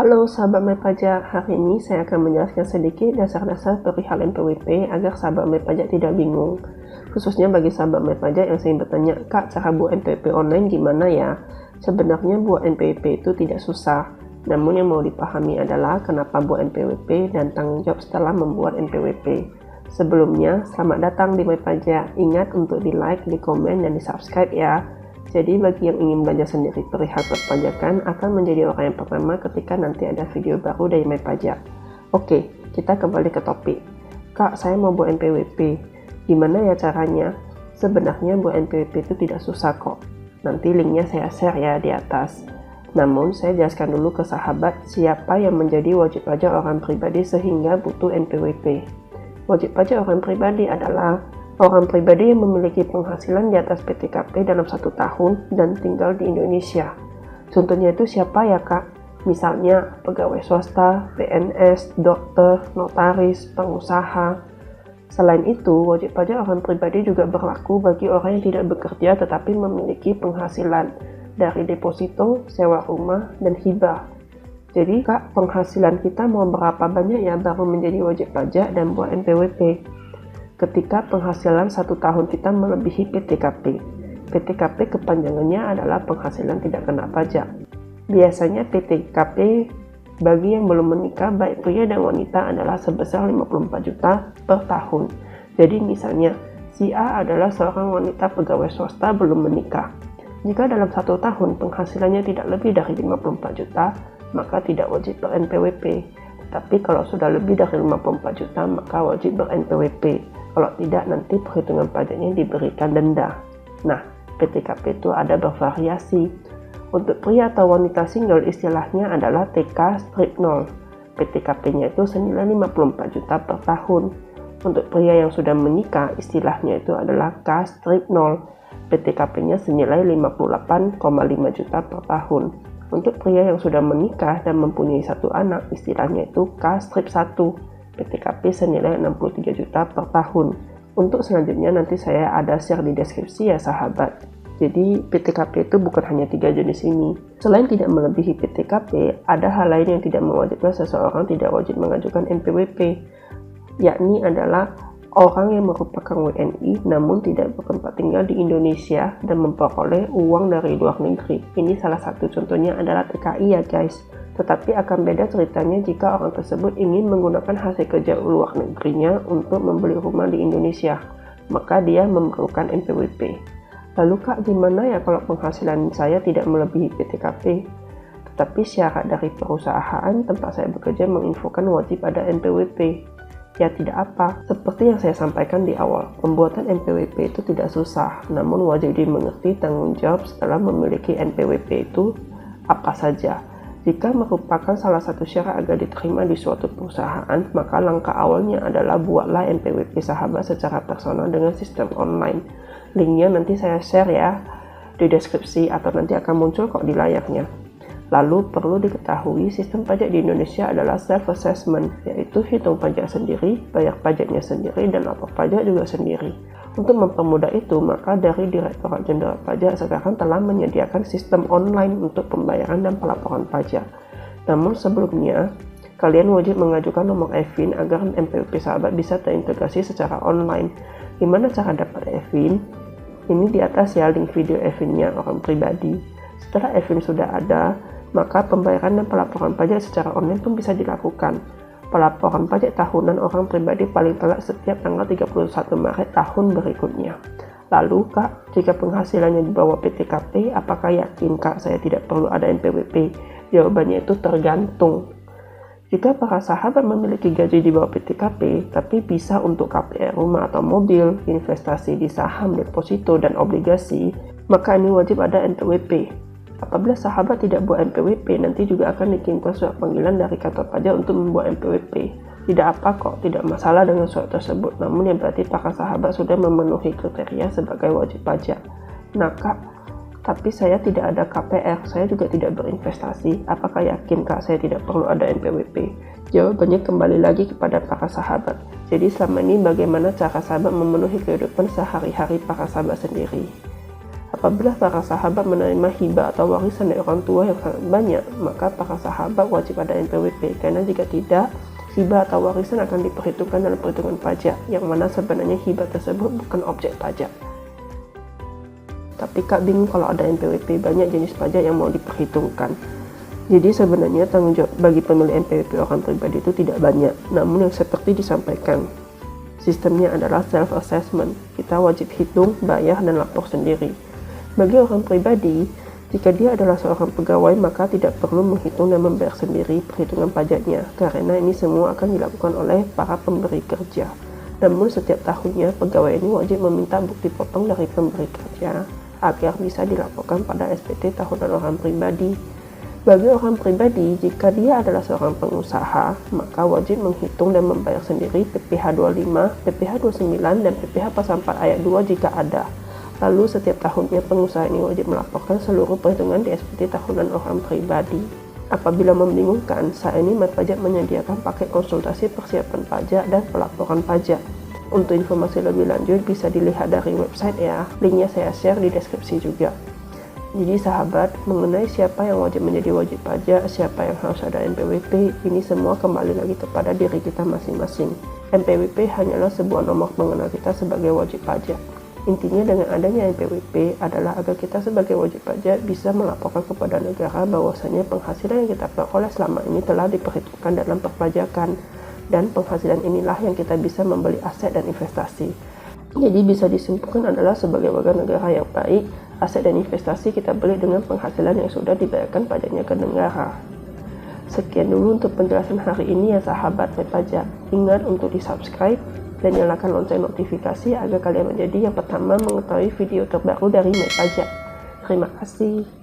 Halo sahabat MyPajak, hari ini saya akan menjelaskan sedikit dasar-dasar perihal NPWP agar sahabat MyPajak tidak bingung. Khususnya bagi sahabat MyPajak yang sering bertanya, Kak, cara buat NPWP online gimana ya? Sebenarnya buat NPWP itu tidak susah. Namun yang mau dipahami adalah kenapa buat NPWP dan tanggung jawab setelah membuat NPWP. Sebelumnya, selamat datang di MyPajak. Ingat untuk di like, di komen, dan di subscribe ya. Jadi bagi yang ingin belajar sendiri perihal perpajakan akan menjadi orang yang pertama ketika nanti ada video baru dari MyPajak. Oke, kita kembali ke topik. Kak, saya mau buat NPWP. Gimana ya caranya? Sebenarnya buat NPWP itu tidak susah kok. Nanti linknya saya share ya di atas. Namun saya jelaskan dulu ke sahabat siapa yang menjadi wajib pajak orang pribadi sehingga butuh NPWP. Wajib pajak orang pribadi adalah orang pribadi yang memiliki penghasilan di atas PTKP dalam 1 tahun dan tinggal di Indonesia. Contohnya itu siapa ya Kak? Misalnya pegawai swasta, PNS, dokter, notaris, pengusaha. Selain itu, wajib pajak orang pribadi juga berlaku bagi orang yang tidak bekerja tetapi memiliki penghasilan dari deposito, sewa rumah, dan hibah. Jadi Kak, penghasilan kita mau berapa banyak ya baru menjadi wajib pajak dan buat NPWP? Ketika penghasilan 1 tahun kita melebihi PTKP. PTKP kepanjangannya adalah penghasilan tidak kena pajak. Biasanya PTKP bagi yang belum menikah baik pria dan wanita adalah sebesar 54 juta per tahun. Jadi misalnya, si A adalah seorang wanita pegawai swasta belum menikah. Jika dalam 1 tahun penghasilannya tidak lebih dari 54 juta, maka tidak wajib ber-NPWP. Tapi kalau sudah lebih dari 54 juta, maka wajib ber-NPWP. Kalau tidak, nanti perhitungan pajaknya diberikan denda. Nah, PTKP itu ada bervariasi. Untuk pria atau wanita single istilahnya adalah TK strip 0. PTKP-nya itu senilai 54 juta per tahun. Untuk pria yang sudah menikah istilahnya itu adalah K strip 0. PTKP-nya senilai 58,5 juta per tahun. Untuk pria yang sudah menikah dan mempunyai 1 anak istilahnya itu K strip 1. PTKP senilai 63 juta per tahun. Untuk selanjutnya nanti saya ada share di deskripsi ya sahabat. Jadi PTKP itu bukan hanya 3 jenis ini. Selain tidak melebihi PTKP, ada hal lain yang tidak mewajibkan seseorang tidak wajib mengajukan NPWP, yakni adalah orang yang merupakan WNI namun tidak bertempat tinggal di Indonesia dan memperoleh uang dari luar negeri. Ini salah satu contohnya adalah TKI ya guys. Tetapi akan beda ceritanya jika orang tersebut ingin menggunakan hasil kerja luar negerinya untuk membeli rumah di Indonesia, maka dia memerlukan NPWP. Lalu Kak, gimana ya kalau penghasilan saya tidak melebihi PTKP? Tetapi syarat dari perusahaan tempat saya bekerja menginfokan wajib ada NPWP. Ya tidak apa, seperti yang saya sampaikan di awal, pembuatan NPWP itu tidak susah, namun wajib dimengerti tanggung jawab setelah memiliki NPWP itu apa saja. Jika merupakan salah satu syarat agar diterima di suatu perusahaan, maka langkah awalnya adalah buatlah NPWP sahabat secara personal dengan sistem online. Linknya nanti saya share ya di deskripsi atau nanti akan muncul kok di layarnya. Lalu perlu diketahui sistem pajak di Indonesia adalah self-assessment, yaitu hitung pajak sendiri, bayar pajaknya sendiri, dan lapor pajak juga sendiri. Untuk mempermudah itu, maka dari Direktorat Jenderal Pajak sekarang telah menyediakan sistem online untuk pembayaran dan pelaporan pajak. Namun sebelumnya, kalian wajib mengajukan nomor EVIN agar NPWP sahabat bisa terintegrasi secara online. Gimana cara dapat EVIN? Ini di atas ya link video EVIN-nya orang pribadi. Setelah EVIN sudah ada, maka pembayaran dan pelaporan pajak secara online pun bisa dilakukan. Pelaporan pajak tahunan orang pribadi paling telat setiap tanggal 31 Maret tahun berikutnya. Lalu Kak, jika penghasilannya di bawah PTKP, apakah yakin Kak saya tidak perlu ada NPWP? Jawabannya itu tergantung. Jika para sahabat memiliki gaji di bawah PTKP, tapi bisa untuk KPR rumah atau mobil, investasi di saham, deposito, dan obligasi, maka ini wajib ada NPWP. Apabila sahabat tidak buat NPWP, nanti juga akan dikirimkan surat panggilan dari kantor pajak untuk membuat NPWP. Tidak apa kok, tidak masalah dengan surat tersebut, namun yang berarti para sahabat sudah memenuhi kriteria sebagai wajib pajak. Nah Kak, tapi saya tidak ada KPR, saya juga tidak berinvestasi. Apakah yakin Kak saya tidak perlu ada NPWP? Jawabannya kembali lagi kepada para sahabat. Jadi selama ini bagaimana cara sahabat memenuhi kehidupan sehari-hari para sahabat sendiri? Apabila para sahabat menerima hibah atau warisan dari orang tua yang sangat banyak, maka para sahabat wajib ada NPWP, karena jika tidak, hibah atau warisan akan diperhitungkan dalam perhitungan pajak, yang mana sebenarnya hibah tersebut bukan objek pajak. Tapi Kak bingung kalau ada NPWP, banyak jenis pajak yang mau diperhitungkan. Jadi sebenarnya tanggung jawab bagi pemilik NPWP orang pribadi itu tidak banyak, namun yang seperti disampaikan, sistemnya adalah self-assessment. Kita wajib hitung, bayar, dan lapor sendiri. Bagi orang pribadi, jika dia adalah seorang pegawai, maka tidak perlu menghitung dan membayar sendiri perhitungan pajaknya, karena ini semua akan dilakukan oleh para pemberi kerja. Namun setiap tahunnya, pegawai ini wajib meminta bukti potong dari pemberi kerja, agar bisa dilaporkan pada SPT tahunan orang pribadi. Bagi orang pribadi, jika dia adalah seorang pengusaha, maka wajib menghitung dan membayar sendiri PPh 25, PPh 29, dan PPh Pasal 4 Ayat 2 jika ada. Lalu setiap tahunnya pengusaha ini wajib melaporkan seluruh perhitungan di SPT tahunan orang pribadi. Apabila membingungkan, saat ini Pajak menyediakan paket konsultasi persiapan pajak dan pelaporan pajak. Untuk informasi lebih lanjut bisa dilihat dari website ya, linknya saya share di deskripsi juga. Jadi sahabat, mengenai siapa yang wajib menjadi wajib pajak, siapa yang harus ada NPWP, ini semua kembali lagi kepada diri kita masing-masing. NPWP hanyalah sebuah nomor pengenal kita sebagai wajib pajak. Intinya dengan adanya NPWP adalah agar kita sebagai wajib pajak bisa melaporkan kepada negara bahwasanya penghasilan yang kita peroleh selama ini telah diperhitungkan dalam perpajakan, dan penghasilan inilah yang kita bisa membeli aset dan investasi. Jadi bisa disimpulkan adalah sebagai warga negara yang baik, aset dan investasi kita beli dengan penghasilan yang sudah dibayarkan pajaknya ke negara. Sekian dulu untuk penjelasan hari ini ya sahabat Pajak. Ingat untuk di-subscribe dan nyalakan lonceng notifikasi agar kalian menjadi yang pertama mengetahui video terbaru dari Pajak. Terima kasih.